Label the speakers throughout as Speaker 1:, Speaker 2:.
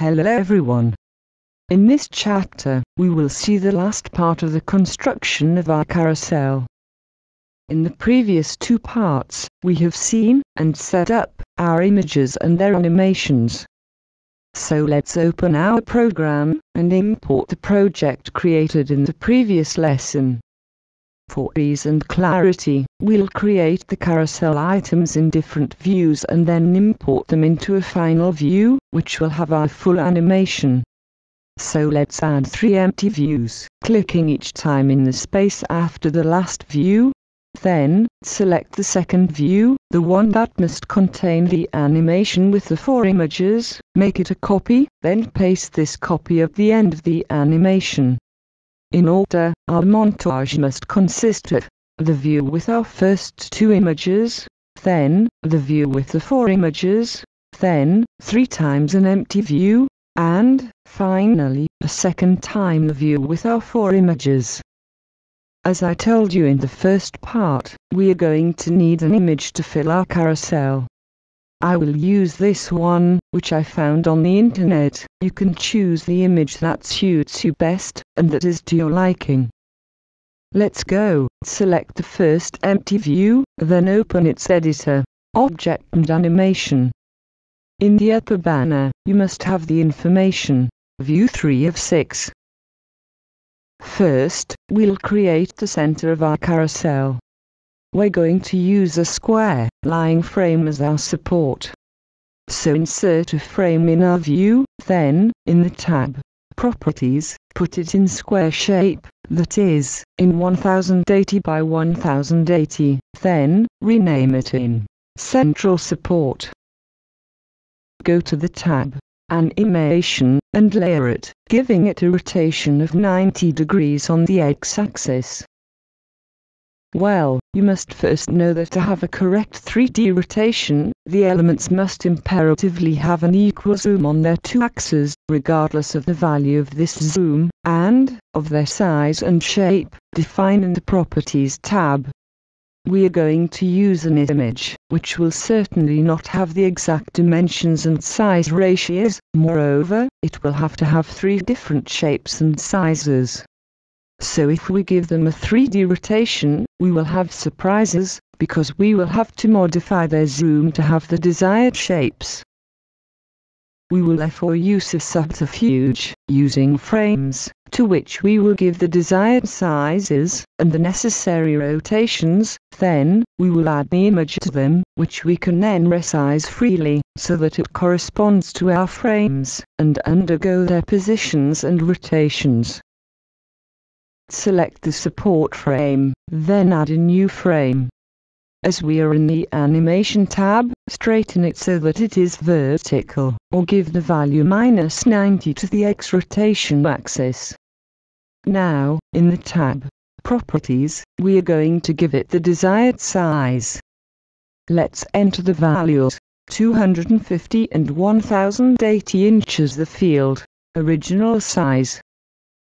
Speaker 1: Hello everyone. In this chapter, we will see the last part of the construction of our carousel. In the previous two parts, we have seen and set up our images and their animations. So let's open our program and import the project created in the previous lesson. For ease and clarity, we'll create the carousel items in different views and then import them into a final view, which will have our full animation. So let's add 3 empty views, clicking each time in the space after the last view. Then, select the second view, the one that must contain the animation with the 4 images, make it a copy, then paste this copy at the end of the animation. In order, our montage must consist of the view with our first 2 images, then the view with the 4 images, then 3 times an empty view, and finally a second time the view with our 4 images. As I told you in the first part, we are going to need an image to fill our carousel. I will use this one, which I found on the internet. You can choose the image that suits you best, and that is to your liking. Let's go. Select the first empty view, then open its editor, Object and Animation. In the upper banner, you must have the information, View 3 of 6. First, we'll create the center of our carousel. We're going to use a square, lying frame as our support. So insert a frame in our view, then, in the tab, Properties, put it in square shape, that is, in 1080 by 1080, then, rename it in Central Support. Go to the tab, Animation, and layer it, giving it a rotation of 90 degrees on the x-axis. Well, you must first know that to have a correct 3D rotation, the elements must imperatively have an equal zoom on their 2 axes, regardless of the value of this zoom, and of their size and shape, defined in the Properties tab. We are going to use an image, which will certainly not have the exact dimensions and size ratios. Moreover, it will have to have 3 different shapes and sizes. So if we give them a 3D rotation, we will have surprises, because we will have to modify their zoom to have the desired shapes. We will therefore use a subterfuge, using frames, to which we will give the desired sizes, and the necessary rotations. Then, we will add the image to them, which we can then resize freely, so that it corresponds to our frames, and undergo their positions and rotations. Select the support frame, then add a new frame. As we are in the Animation tab, straighten it so that it is vertical, or give the value -90 to the X rotation axis. Now, in the tab, Properties, we are going to give it the desired size. Let's enter the values, 250 and 1080 inches the field, original size.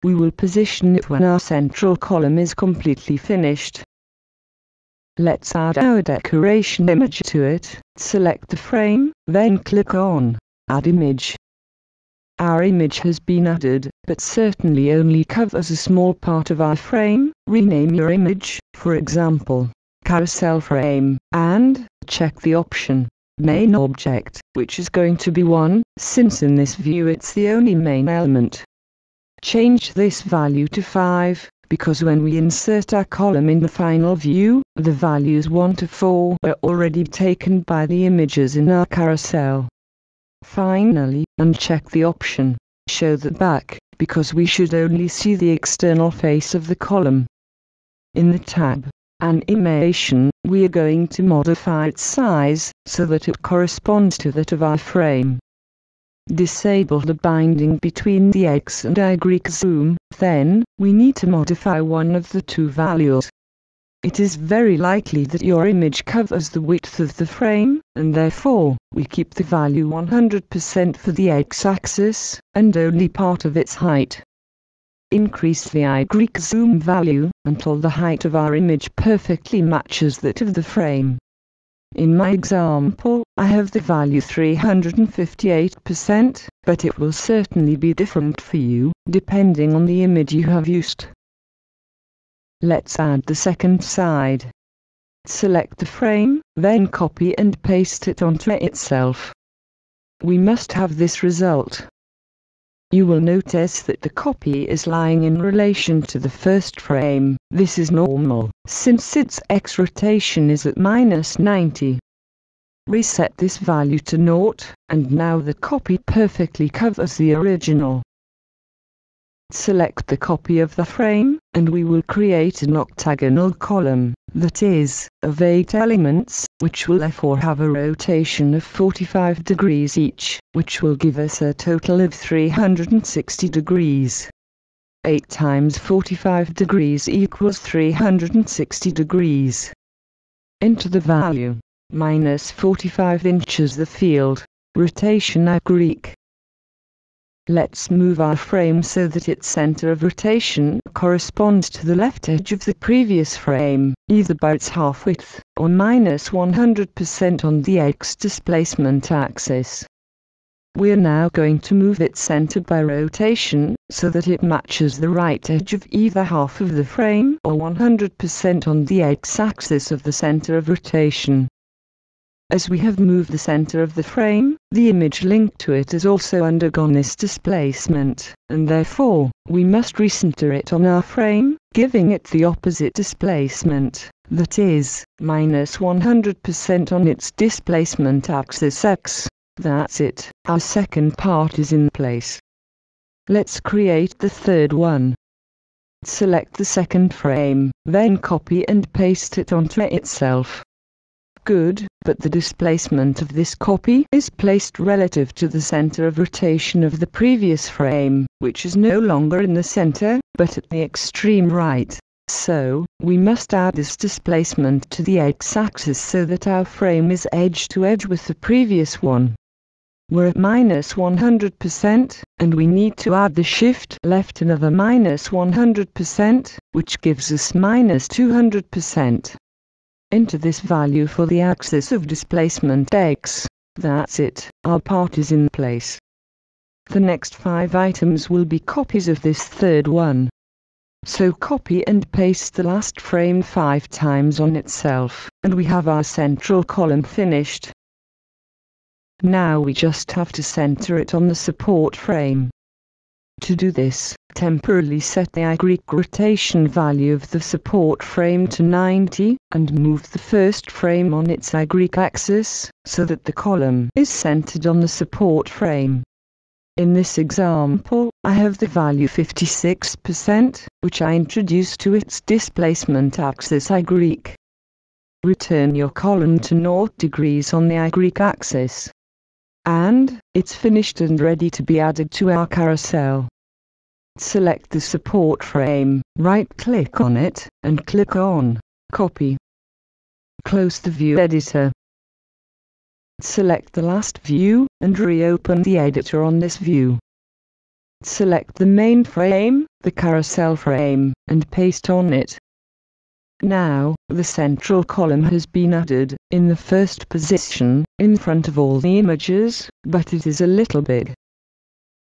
Speaker 1: We will position it when our central column is completely finished. Let's add our decoration image to it. Select the frame, then click on Add Image. Our image has been added, but certainly only covers a small part of our frame. Rename your image, for example, Carousel Frame, and check the option Main Object, which is going to be 1, since in this view it's the only main element. Change this value to 5, because when we insert our column in the final view, the values 1 to 4 are already taken by the images in our carousel. Finally, uncheck the option Show the back, because we should only see the external face of the column. In the tab Animation, we are going to modify its size, so that it corresponds to that of our frame. Disable the binding between the X and Y zoom, then, we need to modify one of the 2 values. It is very likely that your image covers the width of the frame, and therefore, we keep the value 100% for the X-axis, and only part of its height. Increase the Y zoom value, until the height of our image perfectly matches that of the frame. In my example, I have the value 358%, but it will certainly be different for you, depending on the image you have used. Let's add the second side. Select the frame, then copy and paste it onto itself. We must have this result. You will notice that the copy is lying in relation to the first frame. This is normal, since its X rotation is at -90. Reset this value to 0, and now the copy perfectly covers the original. Select the copy of the frame, and we will create an octagonal column, that is, of 8 elements, which will therefore have a rotation of 45 degrees each, which will give us a total of 360 degrees. 8 times 45 degrees equals 360 degrees. Enter the value, -45 inches the field, rotation at Greek. Let's move our frame so that its center of rotation corresponds to the left edge of the previous frame, either by its half width, or -100% on the X displacement axis. We are now going to move its center by rotation, so that it matches the right edge of either half of the frame, or 100% on the X-axis of the center of rotation. As we have moved the center of the frame, the image linked to it has also undergone this displacement, and therefore, we must recenter it on our frame, giving it the opposite displacement, that is, -100% on its displacement axis X. That's it, our second part is in place. Let's create the third one. Select the second frame, then copy and paste it onto itself. Good, but the displacement of this copy is placed relative to the center of rotation of the previous frame, which is no longer in the center, but at the extreme right. So, we must add this displacement to the X-axis so that our frame is edge to edge with the previous one. We're at -100%, and we need to add the shift left another -100%, which gives us -200%. Enter this value for the axis of displacement X. That's it, our part is in place. The next 5 items will be copies of this third one. So copy and paste the last frame 5 times on itself, and we have our central column finished. Now we just have to center it on the support frame. To do this, temporarily set the Greek rotation value of the support frame to 90, and move the first frame on its Greek axis, so that the column is centered on the support frame. In this example, I have the value 56%, which I introduce to its displacement axis Greek. Return your column to 0 degrees on the Greek axis. And, it's finished and ready to be added to our carousel. Select the support frame, right-click on it, and click on Copy. Close the view editor. Select the last view, and reopen the editor on this view. Select the main frame, the carousel frame, and paste on it. Now, the central column has been added, in the first position, in front of all the images, but it is a little big.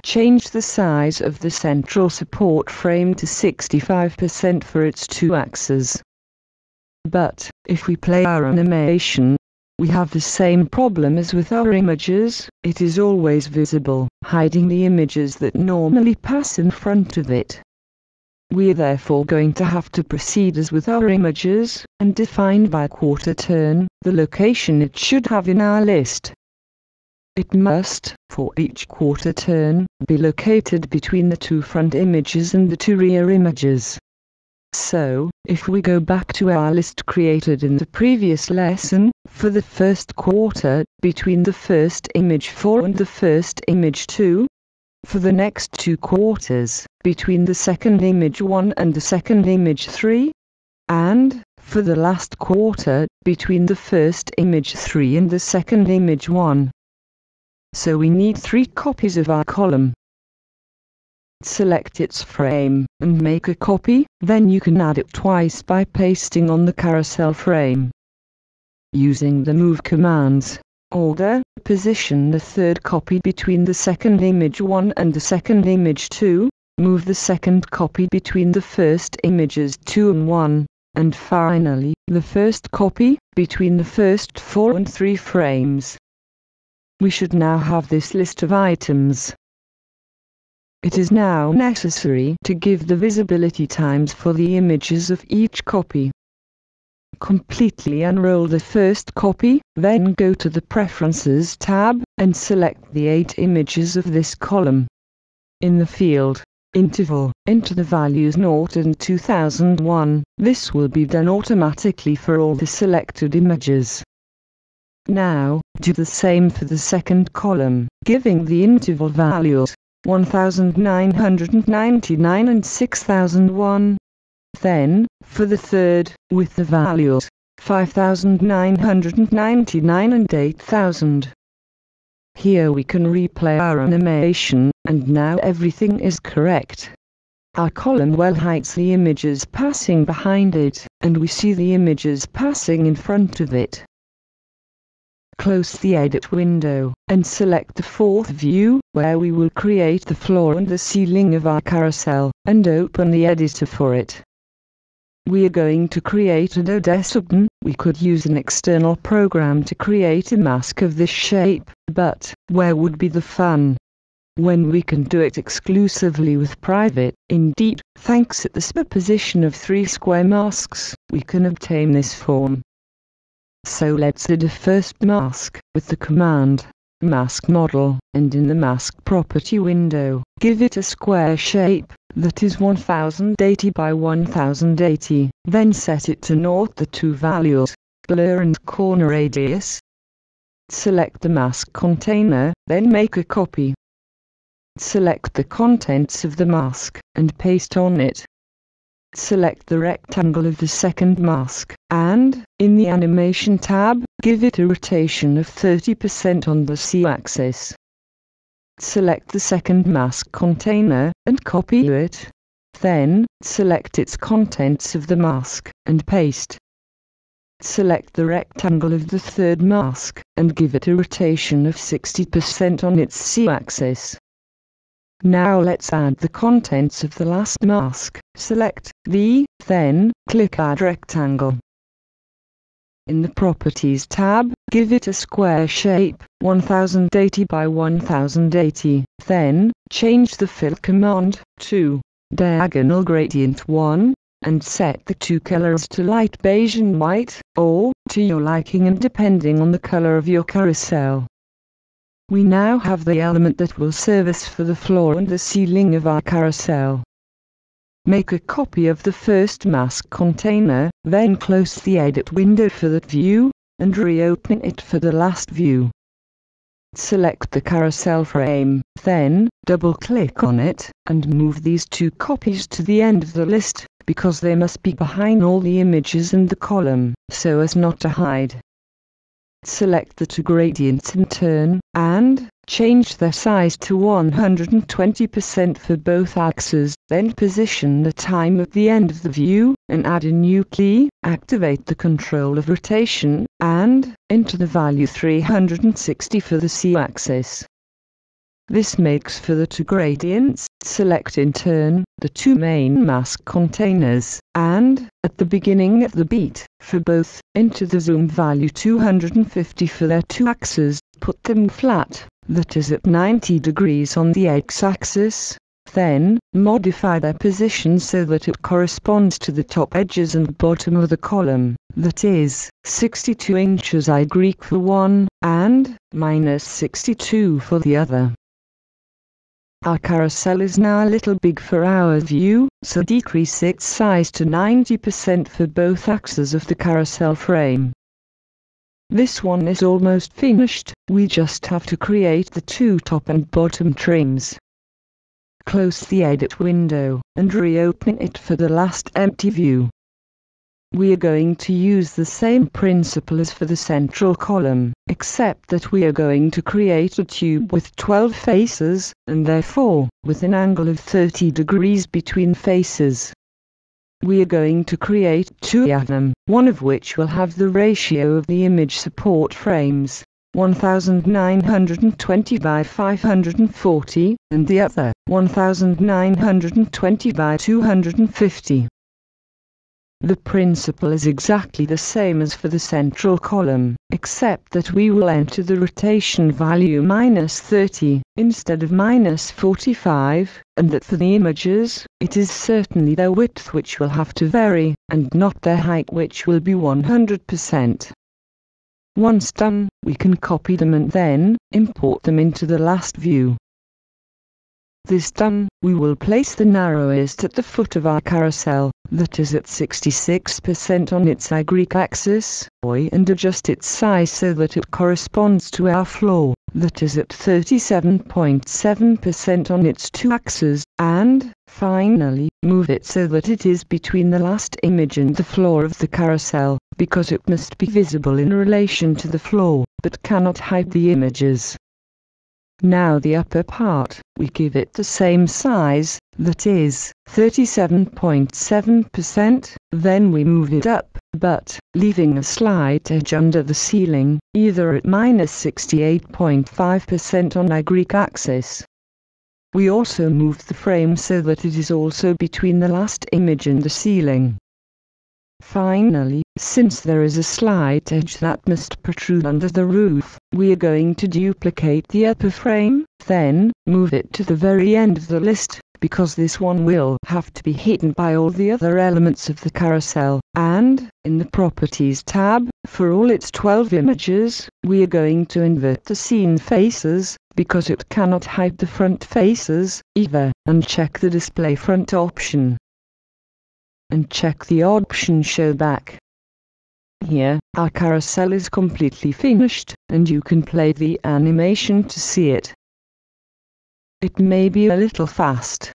Speaker 1: Change the size of the central support frame to 65% for its 2 axes. But, if we play our animation, we have the same problem as with our images, it is always visible, hiding the images that normally pass in front of it. We are therefore going to have to proceed as with our images, and define by quarter turn, the location it should have in our list. It must, for each quarter turn, be located between the 2 front images and the 2 rear images. So, if we go back to our list created in the previous lesson, for the first quarter, between the first image 4 and the first image 2, for the next 2 quarters, between the second image 1 and the second image 3, and, for the last quarter, between the first image 3 and the second image 1. So we need 3 copies of our column. Select its frame, and make a copy, then you can add it twice by pasting on the carousel frame. using the move commands. Order, position the third copy between the second image 1 and the second image 2, move the second copy between the first images 2 and 1, and finally, the first copy between the first 4 and 3 frames. We should now have this list of items. It is now necessary to give the visibility times for the images of each copy. Completely unroll the first copy, then go to the Preferences tab, and select the 8 images of this column. In the field Interval, enter the values 0 and 2001, this will be done automatically for all the selected images. Now, do the same for the second column, giving the interval values 1999 and 6001. Then, for the third, with the values 5999 and 8000. Here we can replay our animation, and now everything is correct. Our column well hides the images passing behind it, and we see the images passing in front of it. Close the edit window, and select the fourth view, where we will create the floor and the ceiling of our carousel, and open the editor for it. We are going to create a dodecahedron. We could use an external program to create a mask of this shape, but where would be the fun when we can do it exclusively with private? Indeed, thanks at the superposition of 3 square masks, we can obtain this form. So let's add a first mask with the command mask model, and in the mask property window, give it a square shape that is 1080 by 1080, then set it to 0 the 2 values, blur and corner radius. Select the mask container, then make a copy. Select the contents of the mask, and paste on it. Select the rectangle of the second mask, and, in the Animation tab, give it a rotation of 30% on the Z-axis. Select the second mask container, and copy it. Then, select its contents of the mask, and paste. Select the rectangle of the third mask, and give it a rotation of 60% on its Z-axis. Now let's add the contents of the last mask. Select the, then, click Add Rectangle. In the Properties tab, give it a square shape, 1080 by 1080, then, change the Fill command to Diagonal Gradient 1, and set the 2 colors to light beige and white, or to your liking and depending on the color of your carousel. We now have the element that will serve us for the floor and the ceiling of our carousel. Make a copy of the first mask container, then close the edit window for that view, and reopen it for the last view. Select the carousel frame, then double-click on it, and move these 2 copies to the end of the list, because they must be behind all the images in the column, so as not to hide. Select the 2 gradients in turn, and change their size to 120% for both axes, then position the time at the end of the view, and add a new key, activate the control of rotation, and enter the value 360 for the Z-axis. This makes for the 2 gradients. Select in turn the 2 main mask containers, and, at the beginning of the beat, for both, enter the zoom value 250 for their 2 axes, put them flat, that is at 90 degrees on the x-axis. Then, modify their position so that it corresponds to the top edges and bottom of the column, that is, 62 inches I Greek for one, and, minus 62 for the other. Our carousel is now a little big for our view, so decrease its size to 90% for both axes of the carousel frame. This one is almost finished, we just have to create the 2 top and bottom trims. Close the edit window, and reopen it for the last empty view. We are going to use the same principle as for the central column, except that we are going to create a tube with 12 faces, and therefore, with an angle of 30 degrees between faces. we are going to create 2 of them, one of which will have the ratio of the image support frames, 1920 by 540, and the other, 1920 by 250. The principle is exactly the same as for the central column, except that we will enter the rotation value -30, instead of -45, and that for the images, it is certainly their width which will have to vary, and not their height which will be 100%. Once done, we can copy them and then import them into the last view. This done, we will place the narrowest at the foot of our carousel, that is at 66% on its y-axis, and adjust its size so that it corresponds to our floor, that is at 37.7% on its 2 axes, and, finally, move it so that it is between the last image and the floor of the carousel, because it must be visible in relation to the floor, but cannot hide the images. Now the upper part, we give it the same size, that is, 37.7%, then we move it up, but, leaving a slight edge under the ceiling, either at -68.5% on y-axis. We also move the frame so that it is also between the last image and the ceiling. Finally, since there is a slight edge that must protrude under the roof, we are going to duplicate the upper frame, then move it to the very end of the list, because this one will have to be hidden by all the other elements of the carousel, and, in the Properties tab, for all its 12 images, we are going to invert the scene faces, because it cannot hide the front faces, either, and check the Display Front option. And check the option Show Back. Here, our carousel is completely finished, and you can play the animation to see it. It may be a little fast.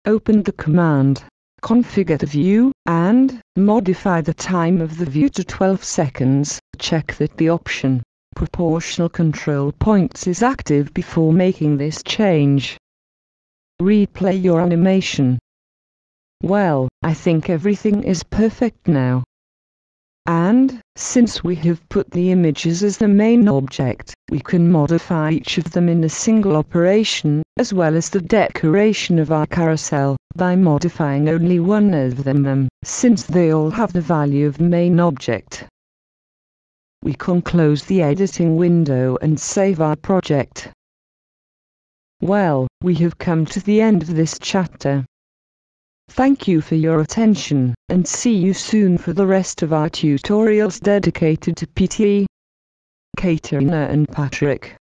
Speaker 1: Open the command, configure the view, and modify the time of the view to 12 seconds. Check that the option, Proportional Control Points, is active before making this change. Replay your animation. Well, I think everything is perfect now. And, since we have put the images as the main object, we can modify each of them in a single operation, as well as the decoration of our carousel, by modifying only one of them, since they all have the value of main object. We can close the editing window and save our project. Well, we have come to the end of this chapter. Thank you for your attention, and see you soon for the rest of our tutorials dedicated to PTE. Katerina and Patrick.